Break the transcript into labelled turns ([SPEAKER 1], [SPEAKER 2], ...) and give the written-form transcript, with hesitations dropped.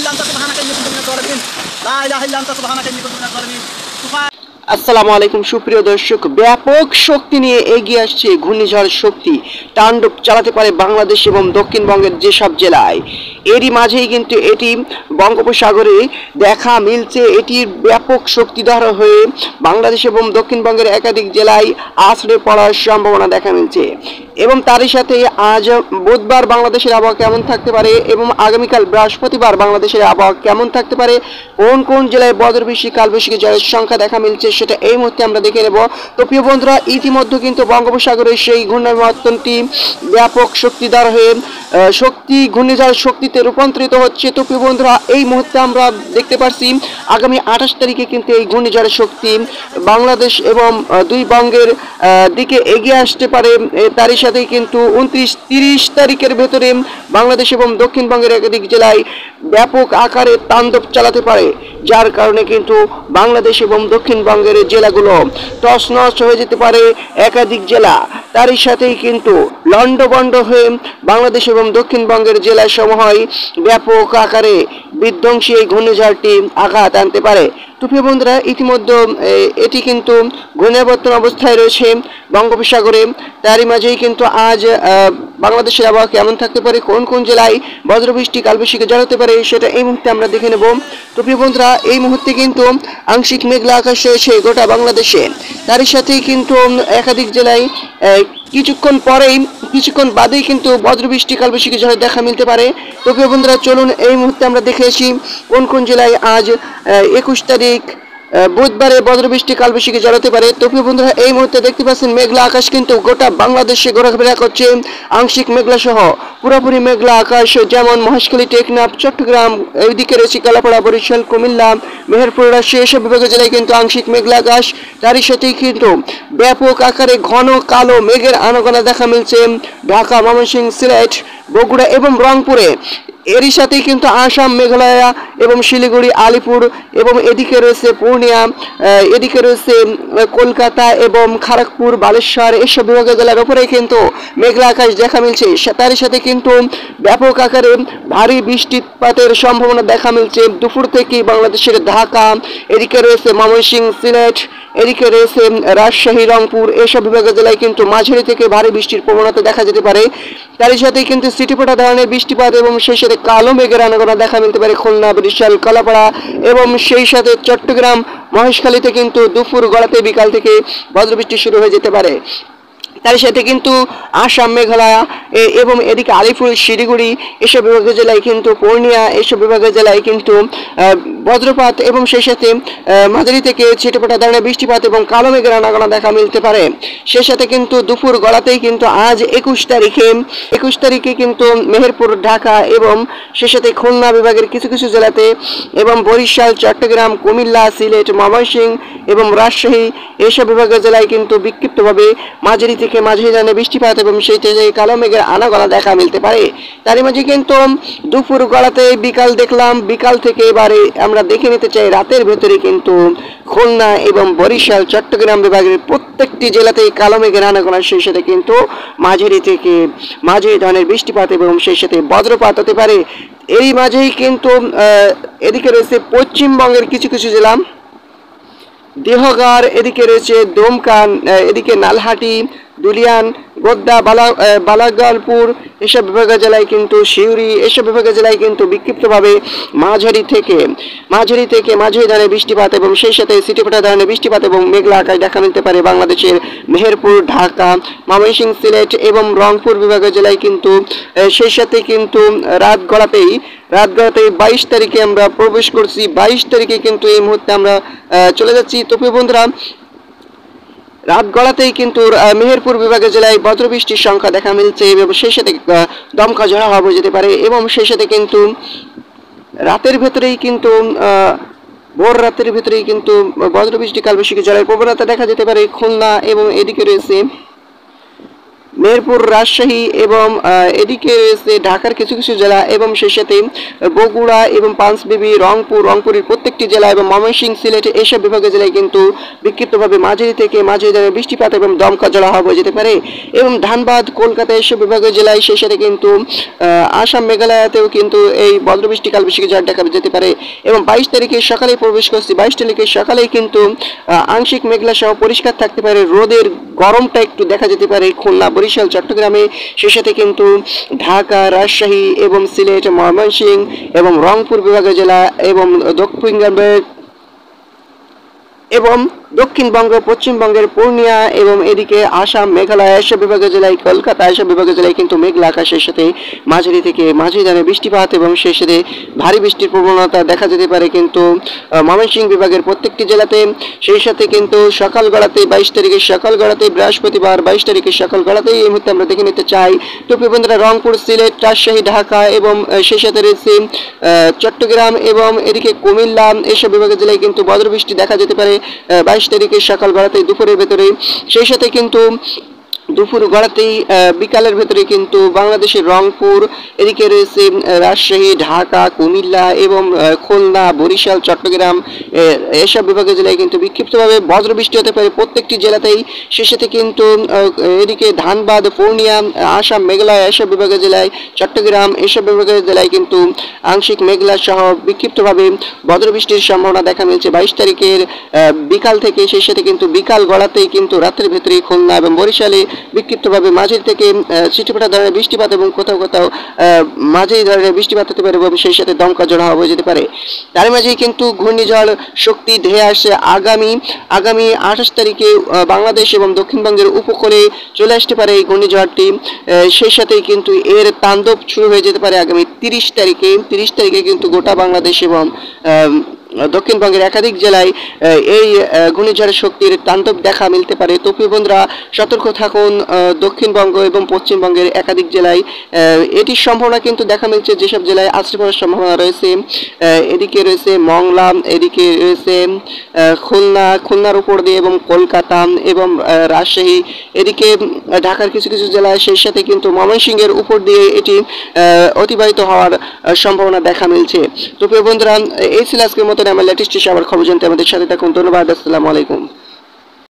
[SPEAKER 1] إلا أنت سبحانك إني كنت من الظالمين لا إله إلا أنت سبحانك إني كنت من الظالمين
[SPEAKER 2] আসসালামু আলাইকুম সুপ্রিয় দর্শক, ব্যাপক শক্তি নিয়ে এগিয়ে আসছে ঘূর্ণিঝড় শক্তি। তাণ্ডব চালাতে পারে বাংলাদেশ এবং দক্ষিণবঙ্গের যেসব জেলায়। এরই মাঝেই কিন্তু এটি বঙ্গোপসাগরে দেখা মিলছে। এটির ব্যাপক শক্তিধর হয়ে বাংলাদেশ এবং দক্ষিণবঙ্গের একাধিক জেলায় আছড়ে পড়ার সম্ভাবনা দেখা মিলছে। এবং তারই সাথে আজ বুধবার বাংলাদেশের আবহাওয়া কেমন থাকতে পারে এবং আগামীকাল বৃহস্পতিবার বাংলাদেশের আবহাওয়া কেমন থাকতে পারে, কোন কোন জেলায় বজ্রবৃষ্টি কালবৈশাখী ঝড়ের সংখ্যা দেখা মিলছে, সেটা এই মুহূর্তে আমরা দেখে নেব। তো প্রিয় বন্ধুরা, ইতিমধ্যে কিন্তু বঙ্গোপসাগরের সেই ঘূর্ণাবর্তনটি ব্যাপক শক্তিধর হয়ে ঘূর্ণিঝড় শক্তিতে রূপান্তরিত হচ্ছে। তো প্রিয় বন্ধুরা, এই মুহূর্তে আমরা দেখতে পাচ্ছি আগামী 28 তারিখে কিন্তু এই ঘূর্ণিঝড়ের শক্তি বাংলাদেশ এবং দুই বঙ্গের দিকে এগিয়ে আসতে পারে। তারই সাথে কিন্তু 29-30 তারিখের ভেতরে বাংলাদেশ এবং দক্ষিণবঙ্গের একাধিক জেলায় ব্যাপক আকারে তাণ্ডব চালাতে পারে, যার কারণে কিন্তু বাংলাদেশ এবং দক্ষিণবঙ্গের জেলাগুলো তছনছ হয়ে যেতে পারে একাধিক জেলা। তারই সাথেই কিন্তু লন্ডভন্ড হয়ে বাংলাদেশ এবং দক্ষিণবঙ্গের জেলাসমূহে ব্যাপক আকারে বিধ্বংসী এই ঘূর্ণিঝড়টি আঘাত আনতে পারে। তো প্রিয় বন্ধুরা, ইতিমধ্যে এটি কিন্তু ঘূর্ণাবর্তন অবস্থায় রয়েছে বঙ্গোপসাগরে। তারই মাঝেই কিন্তু আজ বাংলাদেশের আবহাওয়া কেমন থাকতে পারে, কোন কোন জেলায় বজ্রবৃষ্টি কালবৈশাখী ঝড় হতে পারে, সেটা এই মুহূর্তে আমরা দেখে নেব। তো প্রিয় বন্ধুরা, এই মুহূর্তে কিন্তু আংশিক মেঘলা আকাশ রয়েছে গোটা বাংলাদেশে। তারই সাথেই কিন্তু একাধিক জেলায় কিছুক্ষণ বাদেই কিন্তু বজ্রবৃষ্টি কালবৈশাখী ঝড়ের দেখা মিলতে পারে। তো প্রিয় বন্ধুরা, চলুন এই মুহূর্তে আমরা দেখে আসি কোন কোন জেলায় আজ 21 তারিখ বুধবারে বজ্রবৃষ্টি কালবৈশাখী ঝড় হতে পারে। তো প্রিয় বন্ধুরা, এই মুহূর্তে দেখতে পাচ্ছেন মেঘলা আকাশ কিন্তু গোটা বাংলাদেশে ঘোরাফেরা করছে। আংশিক মেঘলা সহ পুরোপুরি মেঘলা আকাশ, যেমন মহেশখালী, টেকনাফ, চট্টগ্রাম, এইদিকে রয়েছে কালাপাড়া, বরিশাল, কুমিল্লা, মেহেরপুর, রাজশাহী, এসব বিভাগের জেলায় কিন্তু আংশিক মেঘলা আকাশ। তারই সাথেই কিন্তু ব্যাপক আকারে ঘন কালো মেঘের আনাগোনা দেখা মিলছে ঢাকা, ময়মনসিংহ, সিলেট, বগুড়া এবং রংপুরে। এরই সাথেই কিন্তু আসাম, মেঘালয় এবং শিলিগুড়ি, আলিপুর এবং এদিকে রয়েছে পূর্ণিয়া, এদিকে রয়েছে কলকাতা এবং খড়গপুর, বালেশ্বর, এসব বিভাগের জেলার উপরে কিন্তু মেঘলা আকাশ দেখা মিলছে। তারই সাথে কিন্তু ব্যাপক আকারে ভারী বৃষ্টিপাতের সম্ভাবনা দেখা মিলছে দুপুর থেকে বাংলাদেশের ঢাকা, এদিকে রয়েছে ময়মনসিংহ, সিলেট, এদিকে রয়েছে রাজশাহী, রংপুর, এসব বিভাগের জেলায় কিন্তু মাঝারি থেকে ভারী বৃষ্টির প্রবণতা দেখা যেতে পারে। তারই সাথে কিন্তু সিটিপোটা ধরনের বৃষ্টিপাত এবং সেই সাথে কালো মেঘের আনাগোনা দেখা মিলতে পারে খুলনা, বরিশাল, কালাপাড়া এবং সেই সাথে চট্টগ্রাম, মহেশখালীতে কিন্তু দুপুর গড়াতে বিকাল থেকে বজ্রবৃষ্টি শুরু হয়ে যেতে পারে। তার সাথে কিন্তু আসাম, মেঘালয় এবং এদিকে আলিপুর, শিলিগুড়ি, এসব বিভাগের জেলায় কিন্তু পূর্ণিয়া, এসব বিভাগের জেলায় কিন্তু বজ্রপাত এবং সেই সাথে মাঝারি থেকে ছিটেফোঁটা ধরনের বৃষ্টিপাত এবং কালো মেঘের আনাগোনা দেখা মিলতে পারে। সেই সাথে কিন্তু দুপুর গড়াতেই কিন্তু আজ 21 তারিখে কিন্তু মেহেরপুর, ঢাকা এবং সেই সাথে খুলনা বিভাগের কিছু কিছু জেলাতে এবং বরিশাল, চট্টগ্রাম, কুমিল্লা, সিলেট, ময়মনসিংহ এবং রাজশাহী, এসব বিভাগের জেলায় কিন্তু বিক্ষিপ্তভাবে মাঝারি থেকে মাঝারি ধরনের বৃষ্টিপাত এবং সেই থেকে কালো মেঘের আনাগোনা দেখা মিলতে পারে। তারই মাঝে কিন্তু দুপুর গড়াতে বিকাল দেখলাম, বিকাল থেকে এবারে আমরা দেখে নিতে চাই রাতের ভেতরে কিন্তু খুলনা এবং বরিশাল, চট্টগ্রাম বিভাগের প্রত্যেকটি জেলাতেই কালো মেঘের আনাগোনা, সেই সাথে কিন্তু মাঝারি থেকে মাঝারি ধরনের বৃষ্টিপাত এবং সেই সাথে বজ্রপাত হতে পারে। এরই মাঝেই কিন্তু এদিকে রয়েছে পশ্চিমবঙ্গের কিছু কিছু জেলা, দেহগার, এদিকে রয়েছে দমকা, এদিকে নালহাটি, দুলিয়ান, গোদ্দা, বালাগালপুর, এসব বিভাগের জেলায় কিন্তু সিউড়ি, এসব বিভাগের জেলায় কিন্তু বিক্ষিপ্তভাবে মাঝারি থেকে মাঝারি ধরনের বৃষ্টিপাত এবং সেই সাথে সিটিফোঁটা ধরনের বৃষ্টিপাত এবং মেঘলা আকাশ দেখা মিলতে পারে বাংলাদেশের মেহেরপুর, ঢাকা, ময়মনসিংহ, সিলেট এবং রংপুর বিভাগের জেলায় কিন্তু সেই সাথে কিন্তু রাত গড়াতেই 22 তারিখে আমরা প্রবেশ করছি। 22 তারিখে কিন্তু এই মুহূর্তে আমরা চলে যাচ্ছি। তো প্রিয় বন্ধুরা, রাত গড়াতেই কিন্তু মেহেরপুর বিভাগের জেলায় বজ্রবৃষ্টির সংখ্যা দেখা মিলছে এবং সেই সাথে দমকা ঝড় হওয়া যেতে পারে এবং সেই সাথে কিন্তু রাতের ভেতরেই কিন্তু ভোর রাতের ভেতরেই কিন্তু বজ্রবৃষ্টি কালবৈশাখী ঝড়ের প্রবণতা দেখা যেতে পারে খুলনা এবং এদিকে রয়েছে মেহেরপুর, রাজশাহী এবং এদিকে রয়েছে ঢাকার কিছু কিছু জেলা এবং সেই সাথে বগুড়া এবং পাঁচবিবি, রংপুরের প্রত্যেকটি জেলা এবং ময়মনসিংহ, সিলেট এইসব বিভাগের জেলায় কিন্তু বিক্ষিপ্তভাবে মাঝারি থেকে মাঝারি ধরনের বৃষ্টিপাত এবং দমকা জলোচ্ছ্বাস হয়ে যেতে পারে। এবং ধানবাদ, কলকাতা এইসব বিভাগের জেলায়, সেই সাথে কিন্তু আসাম, মেঘালয়তেও কিন্তু এই বজ্রবৃষ্টি কালবৈশাখী ঝড় দেখা যেতে পারে। এবং 22 তারিখে সকালেই প্রবেশ করছি, 22 তারিখে সকালেই কিন্তু আংশিক মেঘলা সহ পরিষ্কার থাকতে পারে, রোদের গরমটা একটু দেখা যেতে পারে খুলনা, বরিশাল, চট্টগ্রামে, সেই সাথে কিন্তু ঢাকা, রাজশাহী এবং সিলেট, ময়মনসিংহ এবং রংপুর বিভাগের জেলা এবং দক্ষিণবঙ্গ, পশ্চিমবঙ্গের পূর্ণিয়া এবং এদিকে আসাম, মেঘালয় এসব বিভাগের জেলায়, কলকাতা এসব বিভাগের জেলায় কিন্তু মেঘলা আকাশের সাথে মাঝারি থেকে মাঝারি ধরনের বৃষ্টিপাত এবং সেই সাথে ভারী বৃষ্টির প্রবণতা দেখা যেতে পারে কিন্তু ময়মনসিংহ বিভাগের প্রত্যেকটি জেলাতে। সেই সাথে কিন্তু সকাল গড়াতে 22 তারিখে সকাল গড়াতে বৃহস্পতিবার 22 তারিখে সকাল গড়াতেই এই মুহূর্তে আমরা দেখে নিতে চাই। তো প্রিয় বন্ধুরা, রংপুর, সিলেট, রাজশাহী, ঢাকা এবং সেই সাথে রয়েছে চট্টগ্রাম এবং এদিকে কুমিল্লা এসব বিভাগের জেলায় কিন্তু বজ্রবৃষ্টি দেখা যেতে পারে 22 তারিখে সকাল গড়াতে দুপুরের ভেতরে। সেই সাথে কিন্তু দুপুর গড়াতেই বিকালের ভেতরে কিন্তু বাংলাদেশের রংপুর, এদিকে রয়েছে রাজশাহী, ঢাকা, কুমিল্লা এবং খুলনা, বরিশাল, চট্টগ্রাম এসব বিভাগের জেলায় কিন্তু বিক্ষিপ্তভাবে বজ্রবৃষ্টি হতে পারে প্রত্যেকটি জেলাতেই। সে সাথে কিন্তু এদিকে ধানবাদ, পূর্ণিয়া, আসাম, মেঘালয় এসব বিভাগের জেলায়, চট্টগ্রাম এসব বিভাগের জেলায় কিন্তু আংশিক মেঘলা সহ বিক্ষিপ্তভাবে বজ্রবৃষ্টির সম্ভাবনা দেখা মিলছে 22 তারিখের বিকাল থেকে। সেই সাথে কিন্তু বিকাল গড়াতেই কিন্তু রাতের ভেতরে খুলনা এবং বরিশালে বিক্ষিপ্তভাবে মাঝারি থেকে ছিটেফোঁটা ধরনের বৃষ্টিপাত এবং কোথাও কোথাও মাঝারি ধরনের বৃষ্টিপাত হতে পারে এবং সেই সাথে দমকা ঝড় হয়ে যেতে পারে। তার মাঝেই কিন্তু ঘূর্ণিঝড় শক্তি ধেয়ে আসে আগামী 28 তারিখে বাংলাদেশ এবং দক্ষিণবঙ্গের উপকূলে চলে আসতে পারে এই ঘূর্ণিঝড়টি। সেই সাথেই কিন্তু এর তাণ্ডব শুরু হয়ে যেতে পারে আগামী 30 তারিখে কিন্তু গোটা বাংলাদেশ এবং দক্ষিণবঙ্গের একাধিক জেলায় এই ঘূর্ণিঝড়ের শক্তির তাণ্ডব দেখা মিলতে পারে। তো প্রিয় বন্ধুরা, সতর্ক থাকুন দক্ষিণবঙ্গ এবং পশ্চিমবঙ্গের একাধিক জেলায় এটির সম্ভাবনা কিন্তু দেখা মিলছে যেসব জেলায় আছড়ে পড়ার সম্ভাবনা রয়েছে। এদিকে রয়েছে মংলা, এদিকে রয়েছে খুলনার উপর দিয়ে এবং কলকাতা এবং রাজশাহী, এদিকে ঢাকার কিছু কিছু জেলায়, সেই সাথে কিন্তু ময়মনসিংহের উপর দিয়ে এটি অতিবাহিত হওয়ার সম্ভাবনা দেখা মিলছে। তো প্রিয় বন্ধুরা, এই ছিল আজকের মতো আমার লেটেস্ট আবার খবর জানতে আমাদের সাথে থাকুন। ধন্যবাদ। আসসালামু আলাইকুম।